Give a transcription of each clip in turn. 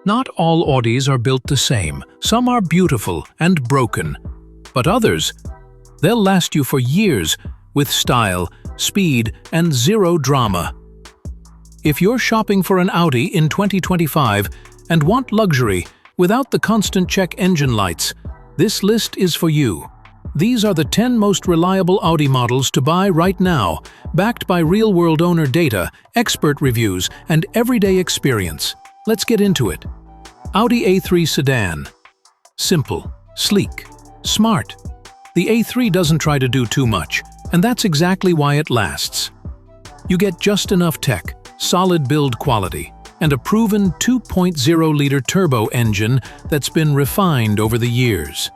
Not all Audis are built the same. Some are beautiful and broken. But others, they'll last you for years with style, speed, and zero drama. If you're shopping for an Audi in 2025 and want luxury without the constant check engine lights, this list is for you. These are the 10 most reliable Audi models to buy right now, backed by real-world owner data, expert reviews, and everyday experience. Let's get into it. Audi A3 sedan. Simple, sleek, smart. The A3 doesn't try to do too much, and that's exactly why it lasts. You get just enough tech, solid build quality, and a proven 2.0-liter turbo engine that's been refined over the years.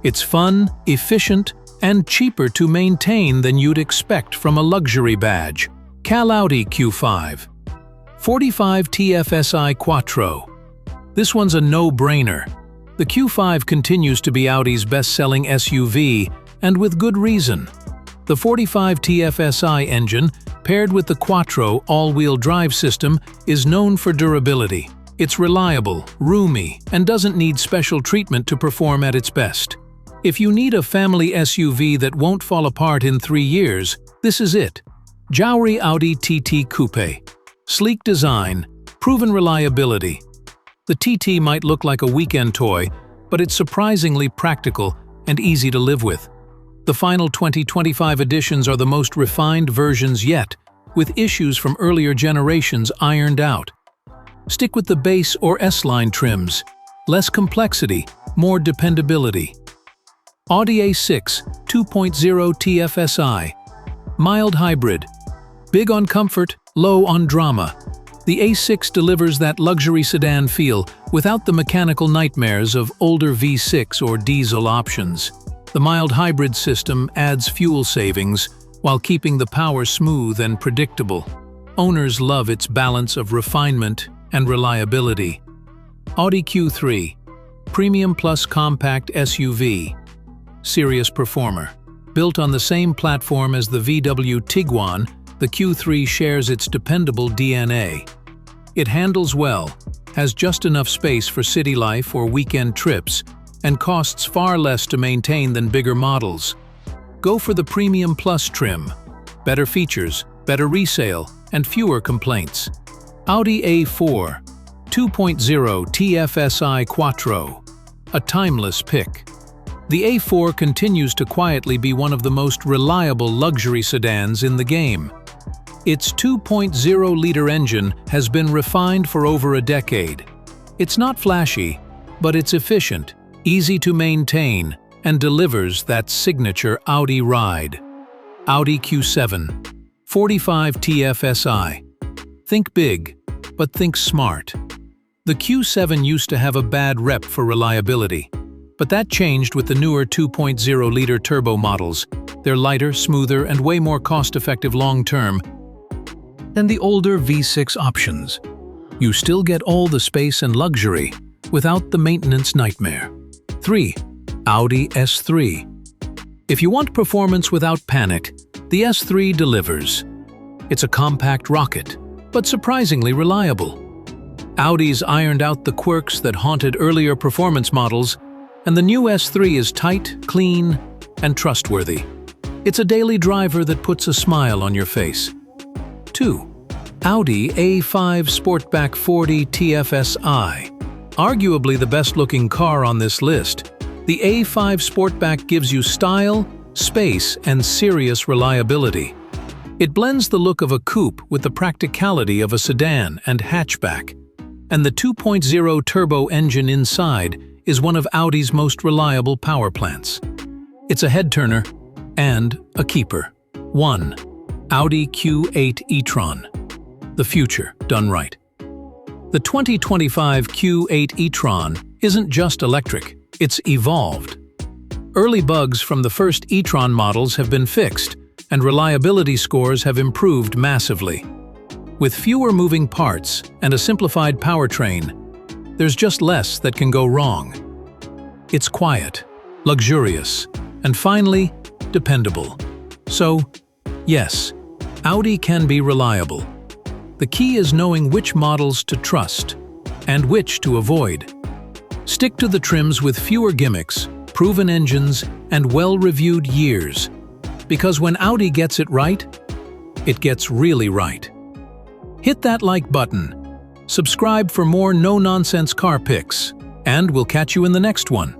It's fun, efficient, and cheaper to maintain than you'd expect from a luxury badge. Audi Q5. 45 TFSI Quattro. This one's a no-brainer. The Q5 continues to be Audi's best-selling SUV, and with good reason. The 45 TFSI engine, paired with the Quattro all-wheel drive system, is known for durability. It's reliable, roomy, and doesn't need special treatment to perform at its best. If you need a family SUV that won't fall apart in 3 years, this is it. Audi TT Coupe. Sleek design, proven reliability. The TT might look like a weekend toy, but it's surprisingly practical and easy to live with. The final 2025 editions are the most refined versions yet, with issues from earlier generations ironed out. Stick with the base or S-line trims. Less complexity, more dependability. Audi A6 2.0 TFSI. Mild hybrid. Big on comfort, low on drama. The A6 delivers that luxury sedan feel without the mechanical nightmares of older V6 or diesel options. The mild hybrid system adds fuel savings while keeping the power smooth and predictable. Owners love its balance of refinement and reliability. Audi Q3. Premium plus compact SUV. Serious performer. Built on the same platform as the VW Tiguan, the Q3 shares its dependable DNA. It handles well, has just enough space for city life or weekend trips, and costs far less to maintain than bigger models. Go for the Premium Plus trim. Better features, better resale, and fewer complaints. Audi A4 2.0 TFSI Quattro. A timeless pick. The A4 continues to quietly be one of the most reliable luxury sedans in the game. Its 2.0-liter engine has been refined for over a decade. It's not flashy, but it's efficient, easy to maintain, and delivers that signature Audi ride. Audi Q7. 45 TFSI. Think big, but think smart. The Q7 used to have a bad rep for reliability, but that changed with the newer 2.0-liter turbo models. They're lighter, smoother, and way more cost-effective long-term than the older V6 options. You still get all the space and luxury without the maintenance nightmare. 3. Audi S3. If you want performance without panic, the S3 delivers. It's a compact rocket, but surprisingly reliable. Audi's ironed out the quirks that haunted earlier performance models, and the new S3 is tight, clean, and trustworthy. It's a daily driver that puts a smile on your face. 2. Audi A5 Sportback 40 TFSI. Arguably the best-looking car on this list, the A5 Sportback gives you style, space, and serious reliability. It blends the look of a coupe with the practicality of a sedan and hatchback. And the 2.0 turbo engine inside is one of Audi's most reliable power plants. It's a head-turner and a keeper. 1. Audi Q8 e-tron. The future done right. The 2025 Q8 e-tron isn't just electric, it's evolved. Early bugs from the first e-tron models have been fixed, and reliability scores have improved massively. With fewer moving parts and a simplified powertrain, there's just less that can go wrong. It's quiet, luxurious, and finally, dependable. So, yes, Audi can be reliable. The key is knowing which models to trust and which to avoid. Stick to the trims with fewer gimmicks, proven engines, and well-reviewed years. Because when Audi gets it right, it gets really right. Hit that like button, subscribe for more no-nonsense car pics, and we'll catch you in the next one.